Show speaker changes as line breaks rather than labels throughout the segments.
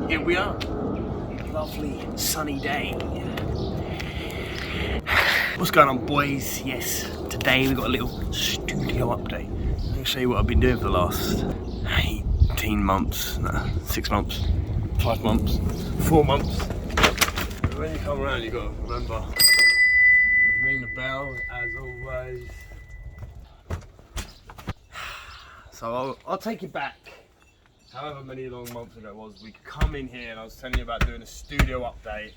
here we are. Lovely sunny day. What's going on, boys? Yes, today we got a little studio update. Let me show you what I've been doing for the last 18 months, 6 months, 5 months, 4 months. When you come around, you got to remember, ring the bell as always. So I'll take you back. However many long months ago it was, we could come in here and I was telling you about doing a studio update.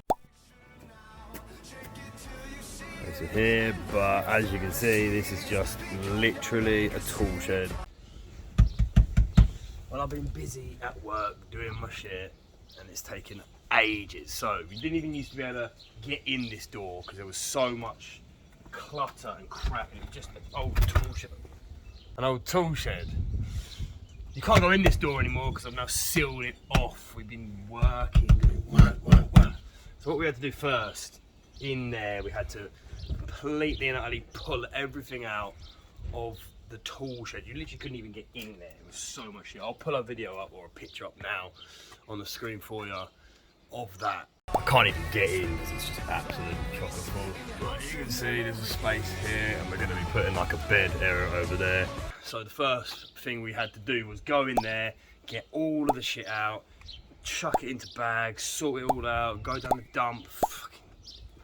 It's here, but as you can see, this is just literally a tool shed. Well, I've been busy at work doing my shit and it's taken ages. So we didn't even used to be able to get in this door because there was so much clutter and crap. It was just an old tool shed. An old tool shed. You can't go in this door anymore because I've now sealed it off. We've been working, work. So what we had to do first, in there we had to completely and utterly pull everything out of the tool shed. You literally couldn't even get in there. It was so much shit. I'll pull a video up or a picture up now on the screen for you of that. I can't even get in because it's just absolutely chocker full. Right, you can see there's a space here and we're going to be putting like a bed area over there. So the first thing we had to do was go in there, get all of the shit out, chuck it into bags, sort it all out, go down the dump, fucking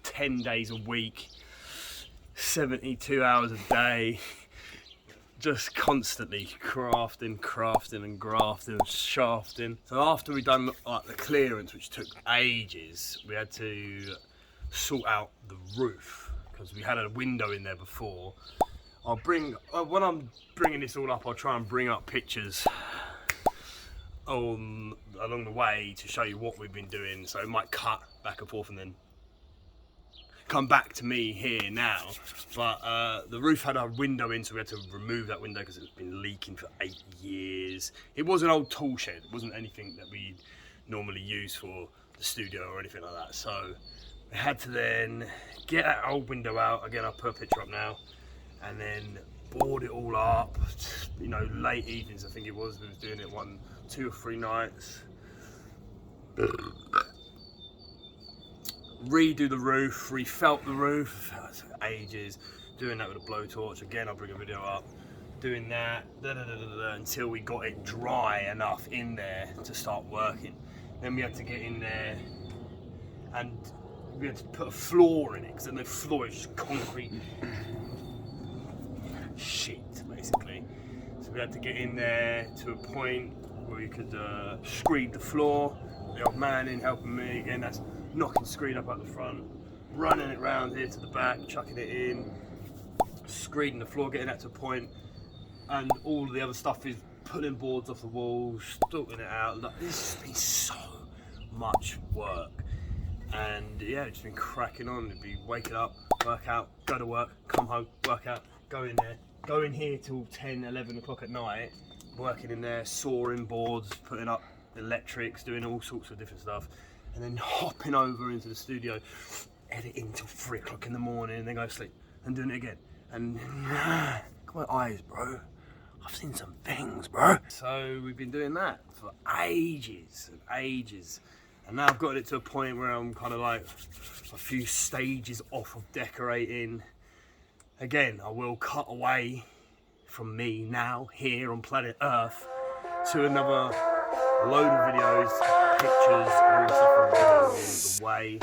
10 days a week, 72 hours a day, just constantly crafting and grafting and shafting. So after we'd done like the clearance, which took ages, we had to sort out the roof because we had a window in there before. I'll bring, when I'm bringing this all up, I'll try and bring up pictures along the way to show you what we've been doing. So it might cut back and forth and then come back to me here now. But the roof had a window in, so we had to remove that window because it's been leaking for 8 years. It was an old tool shed. It wasn't anything that we normally use for the studio or anything like that. So we had to then get that old window out. Again, I'll put a picture up now. And then board it all up, you know, late evenings I think it was, we was doing it 1, 2 or 3 nights. Redo the roof, refelt the roof, that's ages, doing that with a blowtorch. Again, I'll bring a video up, doing that, until we got it dry enough in there to start working. Then we had to get in there and we had to put a floor in it, because then the floor is just concrete shit, basically. So we had to get in there to a point where we could screed the floor. The old man in helping me, again, that's knocking screed up at the front, running it round here to the back, chucking it in, screeding the floor, getting that to a point, and all the other stuff is pulling boards off the walls, sorting it out. Look, this has been so much work, and yeah, it's been cracking on. It'd be waking up, work out, go to work, come home, work out, go in there, go in here till 10, 11 o'clock at night, working in there, sawing boards, putting up electrics, doing all sorts of different stuff, and then hopping over into the studio, editing till 3 o'clock in the morning, and then go to sleep, and doing it again. And look at my eyes, bro. I've seen some things, bro. So we've been doing that for ages and ages. And now I've got it to a point where I'm kind of like a few stages off of decorating. Again, I will cut away from me now here on planet Earth to another load of videos, pictures, and all the stuff I'm doing along the way.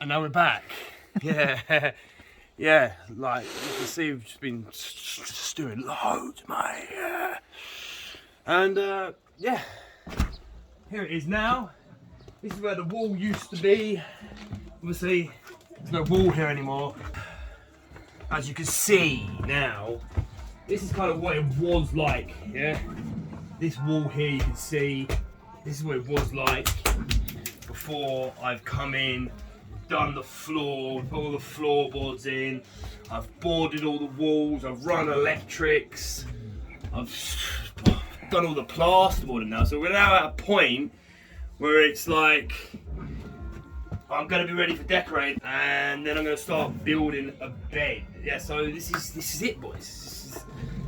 And now we're back. Yeah, yeah. Like you can see, we've just been just doing loads, mate. Yeah. And yeah, here it is now. This is where the wall used to be. Obviously, there's no wall here anymore. As you can see now, this is kind of what it was like. Yeah, this wall here you can see. This is what it was like before I've come in, done the floor, put all the floorboards in. I've boarded all the walls. I've run electrics. I've done all the plasterboarding now. So we're now at a point where it's like I'm going to be ready for decorating, and then I'm going to start building a bed. Yeah. So this is it, boys.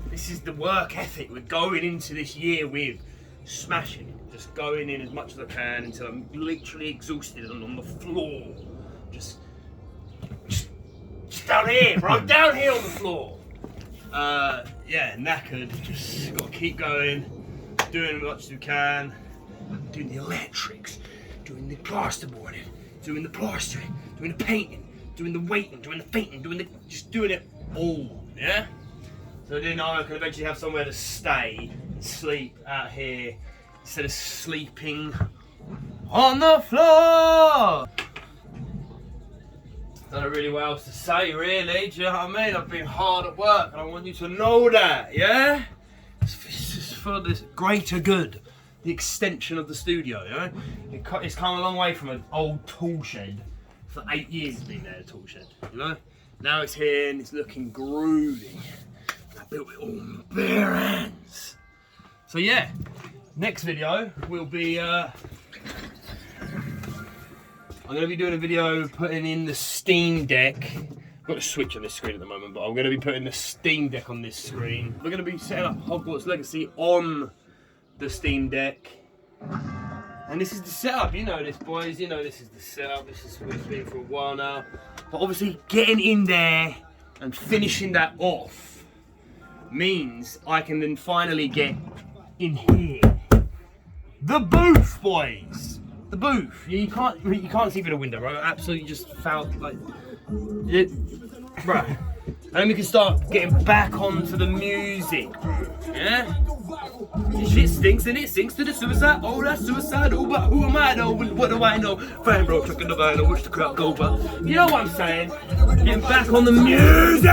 This is the work ethic we're going into this year with. smashing it, just going in as much as I can until I'm literally exhausted and on the floor. Just down here, bro, down here on the floor. Yeah, knackered, just gotta keep going, doing as much as you can, doing the electrics, doing the plasterboarding, doing the plastering, doing the painting, doing the waiting, doing the fainting, just doing it all, yeah? So then I can eventually have somewhere to stay and sleep out here instead of sleeping on the floor. Don't know really what else to say, really. Do you know what I mean? I've been hard at work, and I want you to know that, yeah? It's for this greater good, the extension of the studio, you know? It's come a long way from an old tool shed. For 8 years it's been there, a tool shed, you know? Now it's here and it's looking groovy. I built it all with my bare hands. So yeah, next video will be I'm going to be doing a video putting in the Steam Deck. I've got a switch on this screen at the moment, but I'm going to be putting the Steam Deck on this screen. We're going to be setting up Hogwarts Legacy on the Steam Deck. And this is the setup, you know this, boys, you know this is the setup. This is what it's been for a while now. But obviously getting in there and finishing that off means I can then finally get in here. The booth, boys! The booth. You can't see through the window, right? I absolutely just found like it, right. And then we can start getting back onto the music, yeah? This shit stinks and it sinks to the suicide. Oh, that's suicidal, but who am I though? What do I know? Fine, bro, trucking the vinyl, watch the crowd go, but you know what I'm saying? Getting back on the music!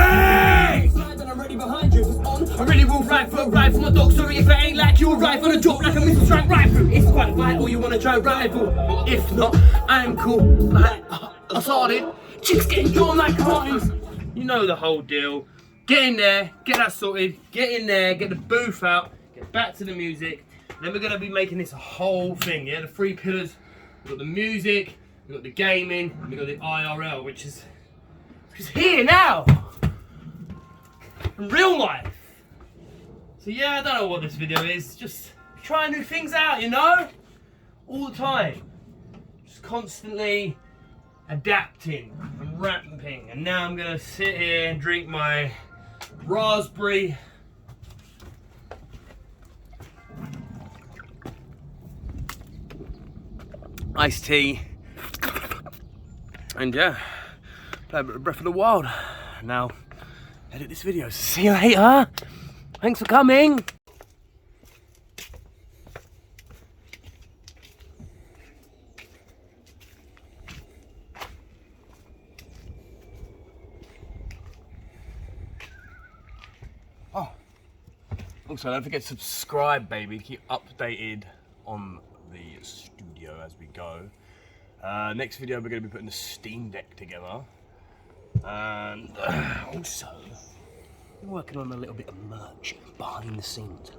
I really will ride for my dog. Sorry if it ain't like you, ride for the drop like a Mr. Strike rifle. It's quite vital, you wanna try rival. But if not, I'm cool. I started. Chicks getting drawn like cartons. You know the whole deal. Get in there, get that sorted, get in there, get the booth out, get back to the music. Then we're gonna be making this a whole thing, yeah? The 3 pillars. We've got the music, we've got the gaming, and we've got the IRL, which is here now. In real life. So yeah, I don't know what this video is. Just trying new things out, you know? All the time. Just constantly adapting and ramping. And now I'm gonna sit here and drink my raspberry iced tea. And yeah, play a bit of Breath of the Wild. Now, edit this video. See you later. Thanks for coming. Oh, also don't forget to subscribe, baby. Keep updated on the studio as we go. Next video we're going to be putting the Steam Deck together. And also, I'm working on a little bit of merch behind the scenes.